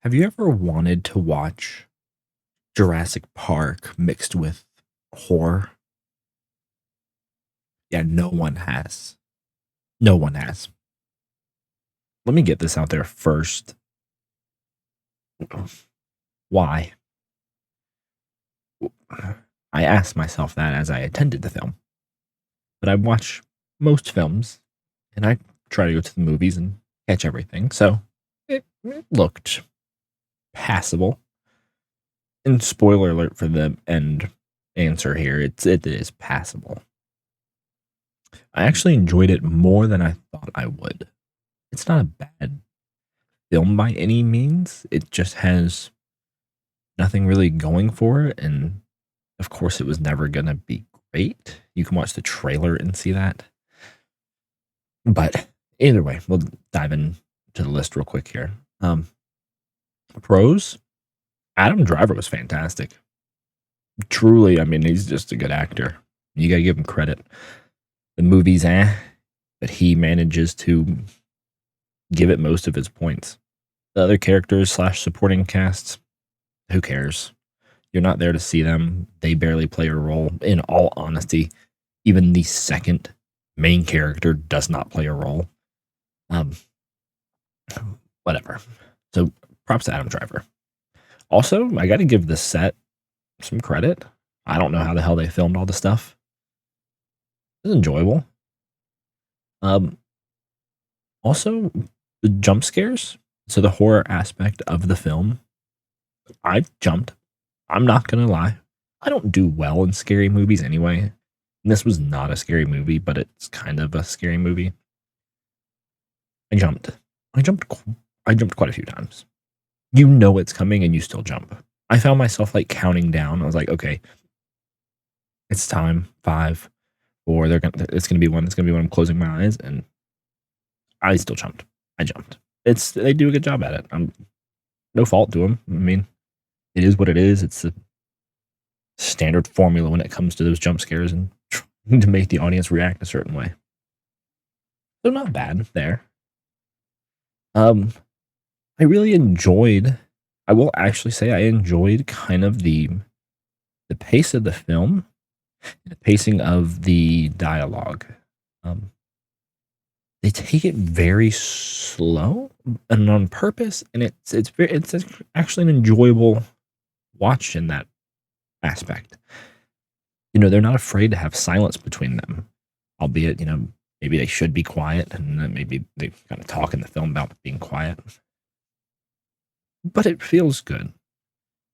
Have you ever wanted to watch Jurassic Park mixed with horror? Yeah, no one has. No one has. Let me get this out there first. Why? I asked myself that as I attended the film. But I watch most films and I try to go to the movies and catch everything. So it looked passable. And spoiler alert for the end answer here, it is passable. I actually enjoyed it more than I thought I would. It's not a bad film by any means. It just has nothing really going for it, and of course, it was never gonna be great. You can watch the trailer and see that. But either way, we'll dive into the list real quick here. Pros: Adam Driver was fantastic. Truly, I mean, he's just a good actor. You gotta give him credit. The movie's but he manages to give it most of his points. The other characters slash supporting casts, who cares? You're not there to see them. They barely play a role. In all honesty, even the second main character does not play a role. Um, Whatever. So props to Adam Driver. Also, I got to give the set some credit. I don't know how the hell they filmed all the stuff. It was enjoyable. Um, Also, the jump scares. So the horror aspect of the film, I jumped. I'm not gonna lie. I don't do well in scary movies anyway. And this was not a scary movie, but it's kind of a scary movie. I jumped. I jumped. I jumped quite a few times. You know it's coming, and you still jump. I found myself like counting down. I was like, okay, it's time. 5, 4. They're gonna. It's gonna be one. It's gonna be when I'm closing my eyes, and I still jumped. I jumped. They do a good job at it. I'm no fault to them. I mean, it is what it is. It's a standard formula when it comes to those jump scares and trying to make the audience react a certain way. So not bad there. Um, I really enjoyed. I will actually say I enjoyed kind of the pace of the film, the pacing of the dialogue. Um, they take it very slow and on purpose, and it's actually an enjoyable watch in that aspect. They're not afraid to have silence between them, albeit maybe they should be quiet, and then maybe they kind of talk in the film about being quiet. But it feels good.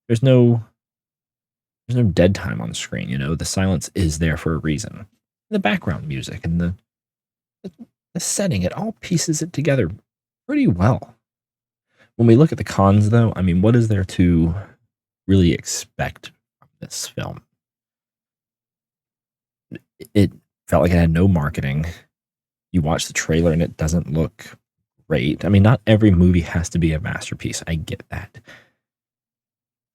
There's no there's no dead time on screen. The silence is there for a reason. The background music and the setting, it all pieces it together pretty well. When we look at the cons, though, I mean, what is there to really expect from this film? It felt like it had no marketing. You watch the trailer and it doesn't look great. I mean, not every movie has to be a masterpiece. I get that.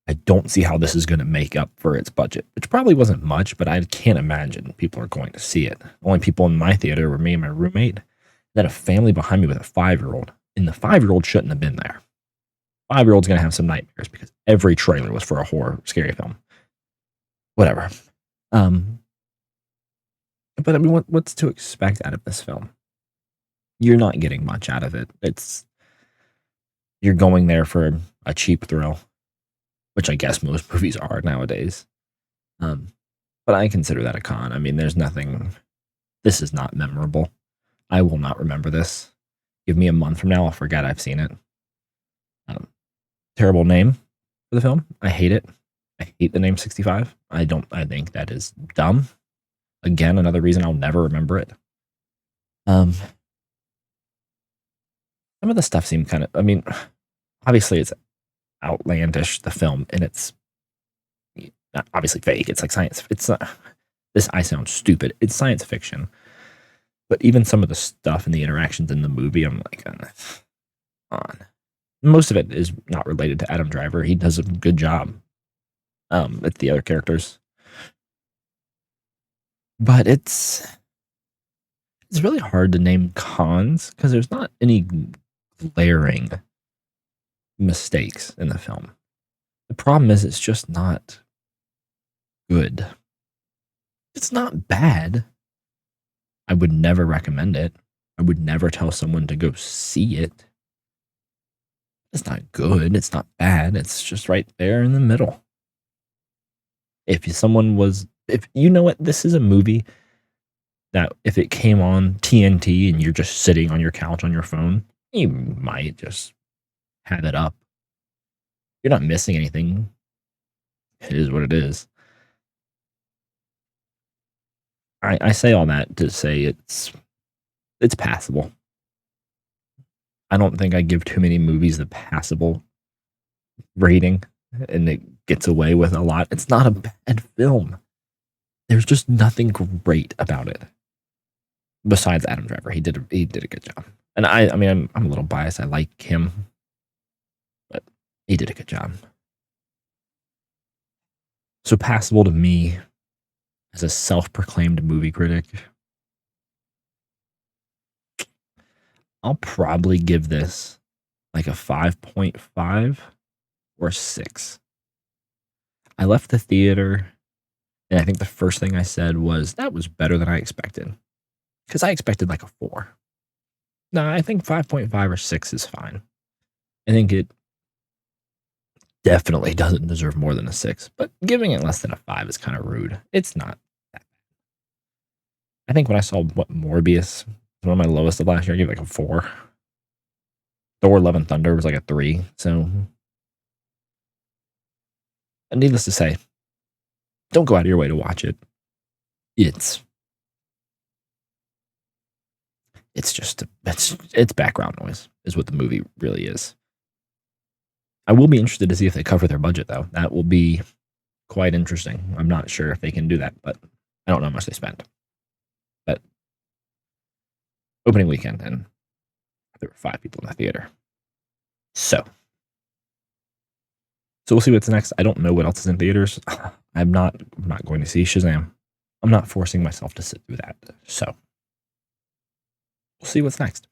I don't see how this is going to make up for its budget, which probably wasn't much, but I can't imagine people are going to see it. The only people in my theater were me and my roommate, then a family behind me with a 5-year-old, and the 5-year-old shouldn't have been there. 5-year-old's going to have some nightmares because every trailer was for a horror, scary film. Whatever. But I mean, what's to expect out of this film? You're not getting much out of it. You're going there for a cheap thrill, which I guess most movies are nowadays. Um, but I consider that a con. I mean, there's nothing. This is not memorable. I will not remember this. Give me a month from now, I'll forget I've seen it. Um, Terrible name for the film. I hate it. I hate the name 65. I don't. I think that is dumb. Again, another reason I'll never remember it. Um, some of the stuff seemed kind of. I mean, obviously it's outlandish, the film, and it's not obviously fake. It's like science. It's this. I sound stupid. It's science fiction, but even some of the stuff and the interactions in the movie, I'm like, on. Most of it is not related to Adam Driver. He does a good job. It's the other characters, but it's really hard to name cons because there's not any glaring mistakes in the film. The problem is it's just not good. It's not bad. I would never recommend it. I would never tell someone to go see it. It's not good. It's not bad. It's just right there in the middle. If you know what, this is a movie that if it came on TNT and you're just sitting on your couch on your phone, you might just have it up. You're not missing anything. It is what it is. I say all that to say it's passable. I don't think I give too many movies the passable rating, and it gets away with a lot. It's not a bad film. There's just nothing great about it. Besides Adam Driver, he did a good job. And I mean, I'm a little biased. I like him, but he did a good job. So passable to me as a self-proclaimed movie critic, I'll probably give this like a 5.5 or 6. I left the theater, and I think the first thing I said was, that was better than I expected. Because I expected like a 4. No, I think 5.5 or 6 is fine. I think it definitely doesn't deserve more than a 6, but giving it less than a 5 is kind of rude. It's not that bad. I think when I saw Morbius, one of my lowest of last year, I gave it like a 4. Thor: Love and Thunder was like a 3. So, and needless to say, don't go out of your way to watch it. It's just it's background noise is what the movie really is. I will be interested to see if they cover their budget though. That will be quite interesting. I'm not sure if they can do that, but I don't know how much they spent. But opening weekend, and there were 5 people in the theater. So we'll see what's next. I don't know what else is in theaters. I'm not going to see Shazam. I'm not forcing myself to sit through that. So we'll see what's next.